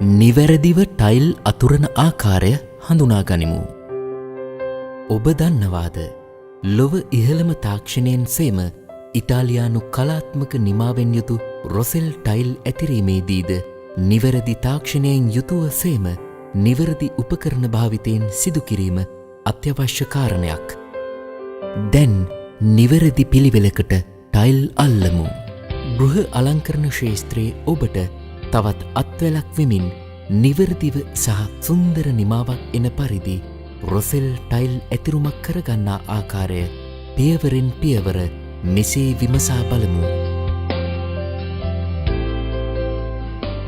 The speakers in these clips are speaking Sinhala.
නිවැරදිව ටයිල් අතුරන ආකාරය හඳුනා ගනිමු. ඔබ දන්නවාද ලොව ඉහළම තාක්ෂණයෙන් සේම ඉතාලියානු කලාත්මක නිමාවෙන් යුතු රොසෙල් ටයිල් ඇතිරීමේදීද නිවැරදි තාක්ෂණයෙන් යුතුව සේම නිවැරදි උපකරණ භාවිතයෙන් සිදුකිරීම අත්‍යවශ්‍ය කාරණයක්. දැන් නිවැරදි පිළිවෙලකට ටයිල් අල්ලමු. ගෘහ අලංකරණ ක්ෂේත්‍රයේ ඔබට තවත් අත්වැලක් වෙමින් නිවැරදිව සහ සුන්දර නිමාවක් එන පරිදි රොසෙල් ටයිල් ඇතිරුමක් කරගන්නා ආකාරය පියවරෙන් පියවර මෙසේ විමසා බලමු.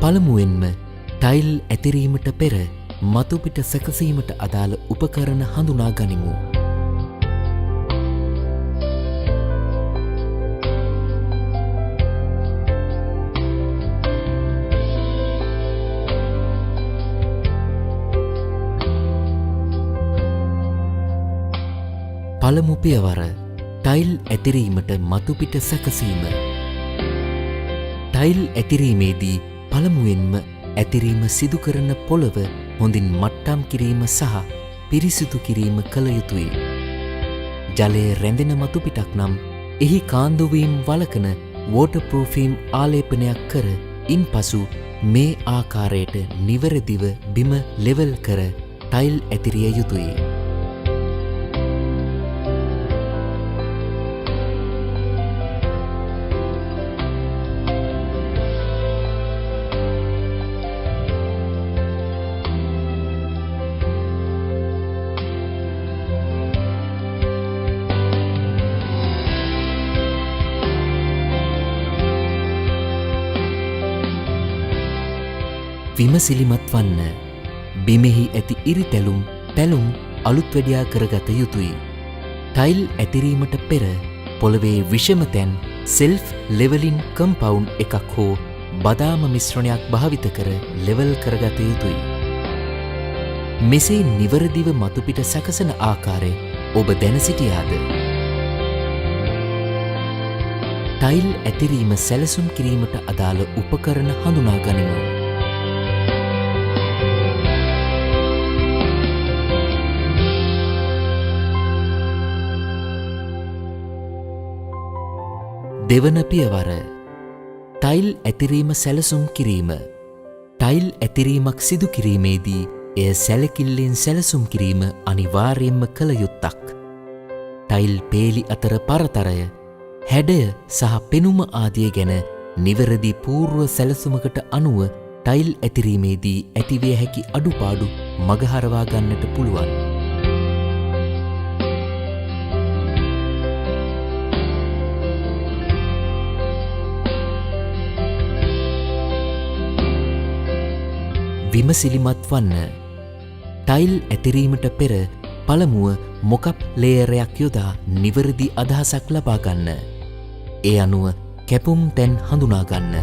පළමුවෙන්ම ටයිල් ඇතිරීමට පෙර මතුපිට සැකසීමට අදාළ උපකරණ හඳුනා ගනිමු. පළමු පියවර ටයිල් ඇතිරීමට මතුපිට සැකසීම. ටයිල් ඇතිරීමේදී පළමුවෙන්ම ඇතිරීම සිදු කරන පොළව හොඳින් මට්ටම් කිරීම සහ පිරිසිදු කිරීම කළ යුතුයි. ජලය රැඳෙන මතුපිටක් නම් එහි කාන්දුවීම් වළකන වෝටර්ප්‍රූෆිම් ආලේපනයක් කර ඉන්පසු මේ ආකාරයට නිවැරදිව බිම ලෙවල් කර ටයිල් ඇතිරිය යුතුයි. විමසිලිමත් වන්න. බිමෙහි ඇති ඉරිතැලුම් පැලුම් අලුත් වැඩියා කරගත යුතුයි. ටයිල් ඇතිරීමට පෙර පොළවේ විෂම තැන් සෙල්ෆ් ලෙවලින් කම්පවුන්් එකක් හෝ බදාම මිශ්‍රණයක් භාවිත කර ලෙවල් කරගත යුතුයි. මෙසේ නිවරදිව මතුපිට සැකසන ආකාරය ඔබ දැන සිටියාද? ටයිල් ඇතිරීම සැලසුම් කිරීමට අදාළ උපකරණ හඳුනා ගනිමු. දෙවන පියවර ටයිල් ඇතිරීම සැලසුම් කිරීම. ටයිල් ඇතිරීමක් සිදු කිරීමේදී එය සැලකිල්ලෙන් සැලසුම් කිරීම අනිවාර්යෙන්ම කළ යුත්තක්. ටයිල් පේලි අතර පරතරය, හැඩය සහ පෙනුම ආදිය ගැන නිවැරදි පූර්ව සැලසුමකට අනුව ටයිල් ඇතිරීමේදී ඇතිවිය හැකි අඩුපාඩු මගහරවා ගන්නට පුළුවන්. විමසිලිමත් වන්න. ටයිල් ඇතිරීමට පෙර පළමුව මොකප් ලේයරයක් යොදා නිවැරදි අදහසක් ලබා ගන්න. ඒ අනුව කැපුම් තැන් හඳුනා ගන්න.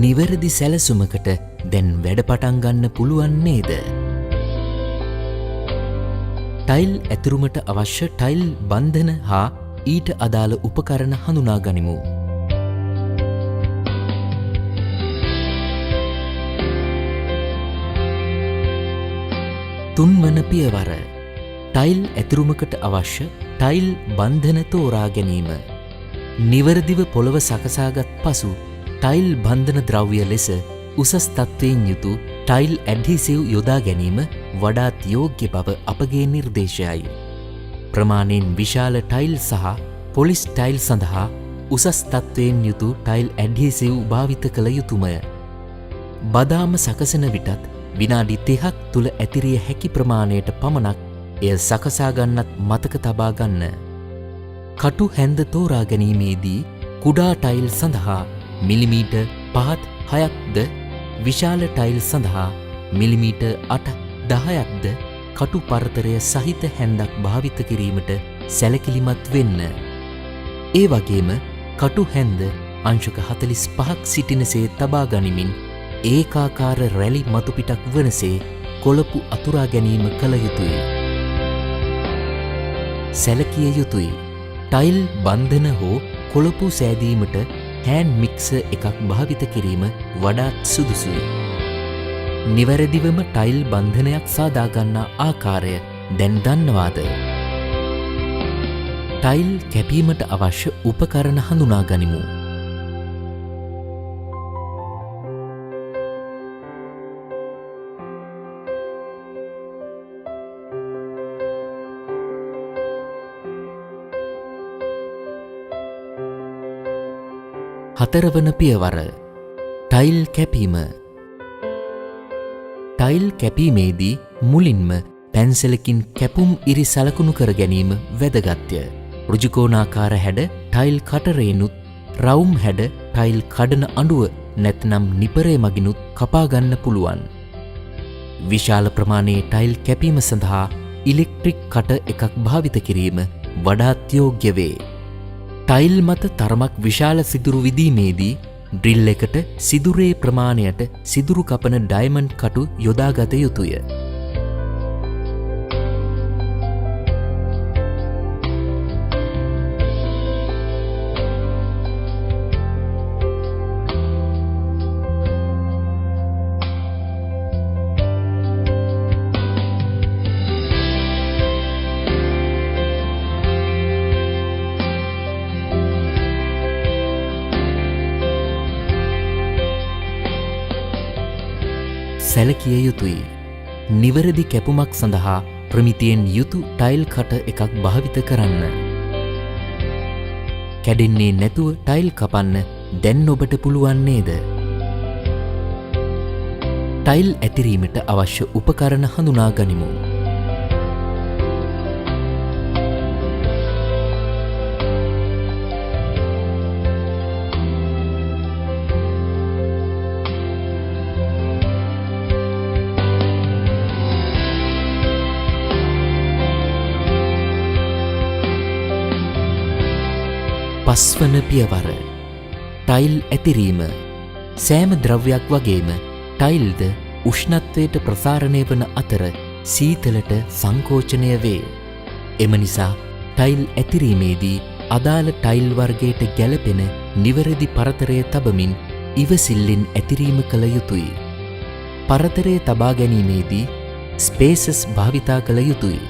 නිවැරදි සැලසුමකට දැන් වැඩ පටන් ගන්න පුළුවන් නේද? ටයිල් ඇතිරුමට අවශ්‍ය ටයිල් බන්ධන හා ඊට අදාළ උපකරණ හඳුනා ගනිමු. තුන්වන පියවර ටයිල් ඇතිරුමකට අවශ්‍ය ටයිල් බන්ධන තෝරා ගැනීම. නිවැරදිව පොළව සකසාගත් පසු ටයිල් බන්ධන ද්‍රව්‍ය ලෙස උසස් තත්ත්වයෙන් යුතු ටයිල් ඇඩ්හිසිව් යොදා ගැනීම වඩාත් යෝග්‍ය බව අපගේ නිර්දේශයයි. ප්‍රමාණයෙන් විශාල ටයිල් සහ පොලිස් ටයිල් සඳහා උසස් තත්ත්වයෙන් යුතු ටයිල් ඇඩ්හිසිව් භාවිත කළ යුතුමය. බදාම සකසන විටත් විනාඩි 30ක් තුළ ඇතිරිය හැකි ප්‍රමාණයට පමණක් එය සකසාගන්නත් මතක තබා ගන්න. කටු හැන්ද තෝරා ගැනීමේදී කුඩා ටයිල් සඳහා මිලිමීටර් 5-6ක්ද විශාල ටයිල් සඳහා මිලිමීටර් 8-10ක්ද කටු පරතරය සහිත හැන්දක් භාවිත කිරීමට සැලකිලිමත් වෙන්න. ඒ වගේම කටු හැන්ද අංශක 45ක් සිටිනසේ තබා ගනිමින් ඒකාකාර රැලි මතුපිටක් වනසේ කොළපු අතුරා ගැනීම කළ යුතුයි. සැලකිය යුතුයි. ටයිල් බන්ධන හෝ කොළපු සෑදීමට හෑන්ඩ් මික්සර් එකක් භාවිත කිරීම වඩාත් සුදුසුයි. නිවැරදිවම ටයිල් බන්ධනයක් සාදාගන්නා ආකාරය දැන් දන්නවාද? ටයිල් කැපීමට අවශ්‍ය උපකරණ හඳුනා ගනිමු. හතරවන පියවර ටයිල් කැපීම. ටයිල් කැපීමේදී මුලින්ම පැන්සලකින් කැපුම් ඉරි සලකුණු කර ගැනීම වැදගත්ය. රුජුකෝණාකාර හැඩ ටයිල් කටරේනුත් රවුම් හැඩ ටයිල් කඩන අඩුව නැත්නම් නිපරේ මගිනුත් කපාගන්න පුළුවන්. විශාල ප්‍රමාණයේ ටයිල් කැපීම සඳහා ඉලෙක්ට්‍රික් කට එකක් භාවිත කිරීම වඩාත් යෝග්‍ය වේ. ටයිල් මත තරමක් විශාල සිදුරු විදීමේදී ඩ්‍රිල් එකට සිදුරේ ප්‍රමාණයට සිදුරු කපන ඩයමන්ඩ් කටු යොදාගත යුතුය. සැලකිය යුතුයි. නිවැරදි කැපුමක් සඳහා ප්‍රමිතියෙන් යුතු ටයිල් කට එකක් භාවිත කරන්න. කැඩෙන්නේ නැතුව ටයිල් කපන්න දැන් ඔබට පුළුවන් නේද? ටයිල් ඇතිරීමට අවශ්‍ය උපකරණ හඳුනා ගනිමු. පස්වන පියවර ටයිල් ඇතිරීම. සෑම ද්‍රව්‍යයක් වගේම ටයිල්ද උෂ්ණත්වයට ප්‍රසාරණය වන අතර සීතලට සංකෝචනය වේ. එම නිසා ටයිල් ඇතිරීමේදී අදාළ ටයිල් වර්ගයට ගැලපෙන නිවැරදි පරතරය තබමින් ඉවසිල්ලෙන් ඇතිරීම කළ යුතුයි. පරතරය තබා ගැනීමේදී ස්පේසස් භාවිතා කළ යුතුයි.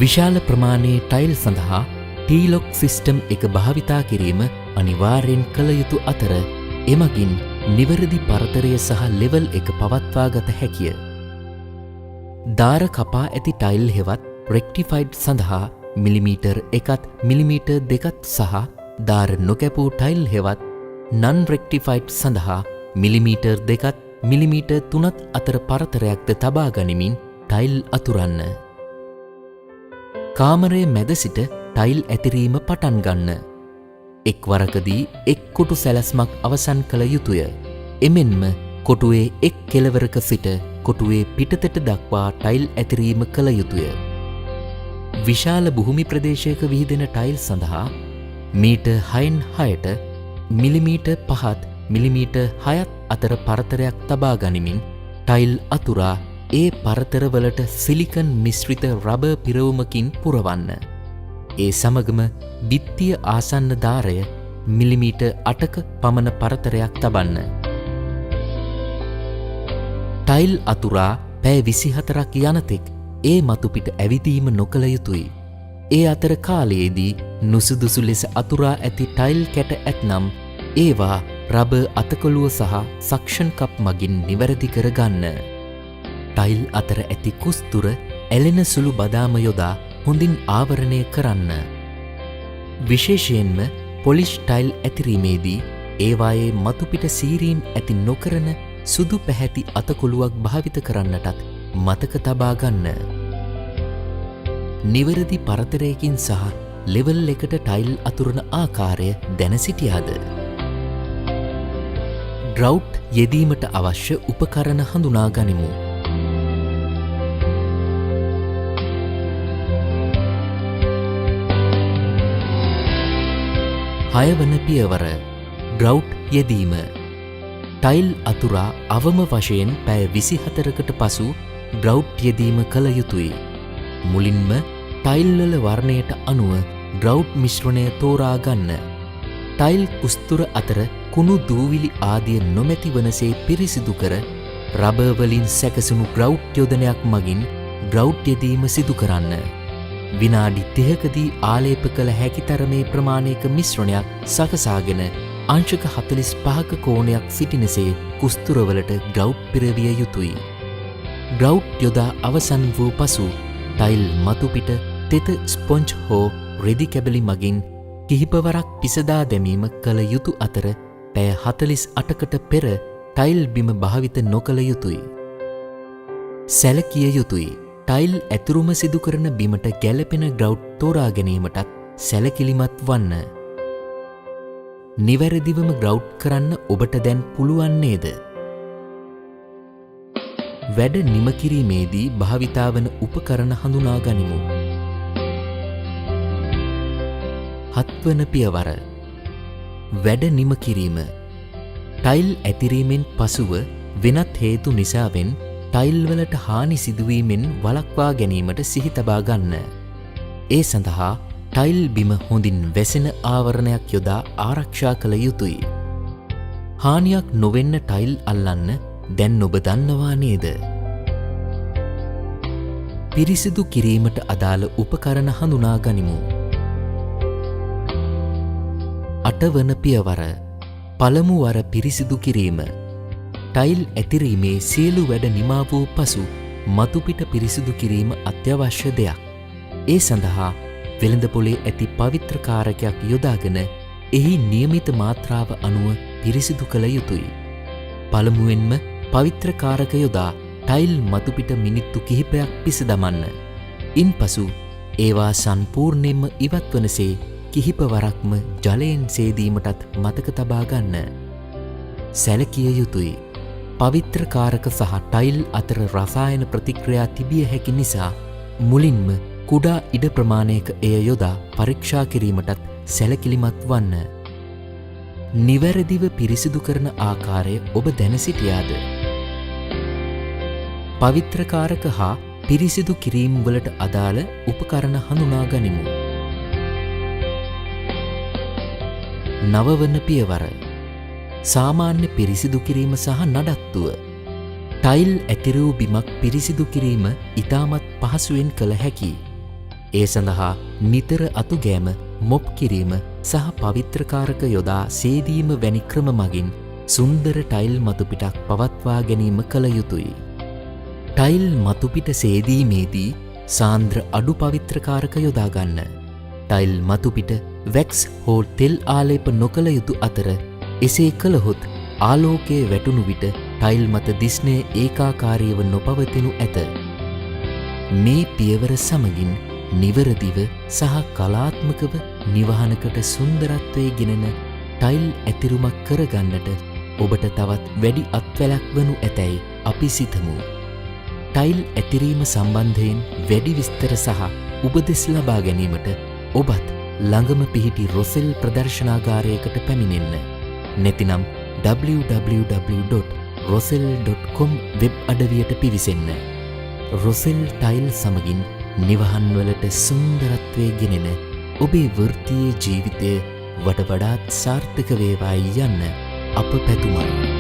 විශාල ප්‍රමාණයේ ටයිල් සඳහා ටීලොක් සිස්ටම් එක භාවිතා කිරීම අනිවාර්යෙන් කළ යුතු අතර එමගින් නිවැරදි පරතරය සහ ලෙවල් එක පවත්වාගත හැකිය. දාර කපා ඇති ටයිල් හෙවත් රෙක්ටිෆයිඩ් සඳහා මිලිමීටර් එකත් මිලිමීටර් දෙකත් සහ දාර නොකැපූ ටයිල් හෙවත් නන් රෙක්ටිෆයිඩ් සඳහා මිලිමීටර් දෙකත් මිලිමීටර් තුනත් අතර පරතරයක්ද තබා ගනිමින් ටයිල් අතුරන්න. කාමරයේ මැද සිට ටයිල් ඇතිරීම පටන් ගන්න. එක්වරකදී එක් කොටු සැලැස්මක් අවසන් කළ යුතුය. එමෙන්ම කොටුවේ එක් කෙළවරක සිට කොටුවේ පිටතට දක්වා ටයිල් ඇතිරීම කළ යුතුය. විශාල භූමි ප්‍රදේශයක විහිදෙන ටයිල් සඳහා මීටර් 6න් 6ට මිලිමීටර් 5ත් මිලිමීටර් 6ත් අතර පරතරයක් තබා ගනිමින් ටයිල් අතුරා ඒ පරතරවලට සිලිකන් මිශ්‍රිත රබර් පිරවුමකින් පුරවන්න. ඒ සමගම බිත්තිය ආසන්න දාරය මිලිමීටර් 8ක පමණ පරතරයක් තබන්න. ටයිල් අතුරා පැය 24ක් යනතෙක් ඒ මතුපිට ඇවිදීම නොකළ යුතුයි. ඒ අතර කාලයේදී නුසුදුසු ලෙස අතුරා ඇති ටයිල් කැට ඇත්නම් ඒවා රබර් අතකොළුව සහ සක්ෂන් කප් මගින් නිවැරදි කර ගන්න. ටයිල් අතර ඇති කුස්තුර ඇලෙන සුළු බදාම යොදා හොඳින් ආවරණය කරන්න. විශේෂයෙන්ම පොලිෂ් ටයිල් ඇතිරීමේදී ඒවායේ මතුපිට සීරීම් ඇති නොකරන සුදු පැහැති අතකොළුවක් භාවිත කරන්නටත් මතක තබා ගන්න. නිවැරදි පරතරයකින් සහ ලෙවල් එකට ටයිල් අතුරන ආකාරය දැන සිටියාද? ඩ්‍රවුට් යෙදීමට අවශ්‍ය උපකරණ හඳුනා ගනිමු. හයවන පියවර ඩ්‍රවුට් යෙදීම. ටයිල් අතුරා අවම වශයෙන් පැය 24කට පසු ඩ්‍රවුට් යෙදීම කළ යුතුයි. මුලින්ම ටයිල්වල වර්ණයට අනුව ඩ්‍රවුට් මිශ්‍රණය තෝරා ගන්න. ටයිල් කුස්තුර අතර කුණු දූවිලි ආදිය නොමැති වනසේ පිරිසිදු කර රබර්වලින් සැකසුණු ග්‍රවුට් යොදනයක් මගින් ග්‍රවුට් යෙදීම සිදු කරන්න. විනාඩි 30කදී ආලේප කළ හැකි තරමේ ප්‍රමාණයක මිශ්‍රණයක් සකසාගෙන අංශක 45ක කෝණයක් සිටිනසේ කුස්තුරවලට ග්‍රවුට් පිරවිය යුතුයි. ග්‍රවුට් යොදා අවසන් වූ පසු ටයිල් මතුපිට තෙත ස්පොන්ජ් හෝ රෙදි කැබලි මගින් කිහිපවරක් පිසදා දැමීම කළ යුතු අතර පැය 48කට පෙර ටයිල් බිම භාවිත නොකළ යුතුයි. සැලකිය යුතුයි. ටයිල් ඇතුරුම සිදු කරන බිමට ගැලපෙන ග්‍රවුට් තෝරා ගැනීමටත් සැලකිලිමත් වන්න. නිවැරදිවම ග්‍රවුට් කරන්න ඔබට දැන් පුළුවන් නේද? වැඩ නිම කිරීමේදී භාවිතාවන උපකරණ හඳුනා ගනිමු. 7 වන පියවර. වැඩ නිම කිරීම. ටයිල් ඇතිරීමෙන් පසුව වෙනත් හේතු නිසාවෙන් ටයිල් වලට හානි සිදුවීමෙන් වළක්වා ගැනීමට සිහි තබා ගන්න. ඒ සඳහා ටයිල් බිම හොඳින් වැසෙන ආවරණයක් යොදා ආරක්ෂා කළ යුතුයි. හානියක් නොවෙන්න ටයිල් අල්ලන්න දැන් ඔබ දන්නවා නේද? පිරිසිදු කිරීමට අදාළ උපකරණ හඳුනා ගනිමු. 8 වන පියවර. පළමු වර පිරිසිදු කිරීම. ටයිල් ඇතිරීමේ සියලු වැඩ නිමා වූ පසු මතුපිට පිරිසිදු කිරීම අත්‍යවශ්‍ය දෙයක්. ඒ සඳහා වෙළඳපොලේ ඇති පවිත්‍රකාරකයක් යොදාගෙන එහි නියමිත මාත්‍රාව අනුව පිරිසිදු කළ යුතුයි. පළමුවෙන්ම පවිත්‍රකාරක යොදා ටයිල් මතුපිට මිනිත්තු කිහිපයක් පිස දමන්න. ඉන්පසු ඒවා සම්පූර්ණයෙන්ම ඉවත් වනසේ කිහිපවරක්ම ජලයෙන් සේදීමටත් මතක තබා ගන්න. සැලකිය යුතුයි. පවිත්‍රකාරක සහ ටයිල් අතර රසායන ප්‍රතික්‍රියා තිබිය හැකි නිසා මුලින්ම කුඩා ඉඩ ප්‍රමාණයක එය යොදා පරීක්ෂා කිරීමටත් සැලකිලිමත් වන්න. නිවැරදිව පිරිසිදු කරන ආකාරය ඔබ දැන සිටියාද? පවිත්‍රකාරක හා පිරිසිදු කිරීම් වලට අදාළ උපකරණ හඳුනා ගනිමු. 9 වන පියවර. සාමාන්‍ය පිරිසිදු කිරීම සහ නඩත්තුව. ටයිල් ඇතිරූ බිමක් පිරිසිදු කිරීම ඉතාමත් පහසුවෙන් කළ හැකි. ඒ සඳහා නිතර අතුගෑම, මොප් කිරීම සහ පවිත්‍රකාරක යොදා සේදීම වැනි ක්‍රම මගින් සුන්දර ටයිල් මතුපිටක් පවත්වා ගැනීම කළ යුතුයි. ටයිල් මතුපිට සේදීමේදී සාන්ද්‍ර අඩු පවිත්‍රකාරක යොදා ගන්න. ටයිල් මතුපිට වැක්ස් හෝ තෙල් ආලේප නොකළ යුතු අතර එසේ කළහොත් ආලෝකයේ වැටුණු විට ටයිල් මත දිස්නය ඒකාකාරීව නොපවතිනු ඇත. මේ පියවර සමගින් නිවරදිව සහ කලාත්මකව නිවහනකට සුන්දරත්වයේ ගෙනෙන ටයිල් ඇතිරුමක් කරගන්නට ඔබට තවත් වැඩි අත්වැලක් වනු ඇතැයි අපි සිතමු. ටයිල් ඇතිරීම සම්බන්ධයෙන් වැඩි විස්තර සහ උපදෙස් ලබා ගැනීමට ඔබත් ළඟම පිහිටි රොසෙල් ප්‍රදර්ශනාගාරයකට පැමිණෙන්න. නැතිනම් www.rosel.com වෙබ් අඩවියට පිවිසෙන්න. රොසෙල් ටයිල් සමගින් නිවහන්වලට සුන්දරත්වය ගෙනෙන ඔබේ වෘත්තීය ජීවිතය වඩ වඩාත් සාර්ථක වේවායි යන්න අප පැතුමයි.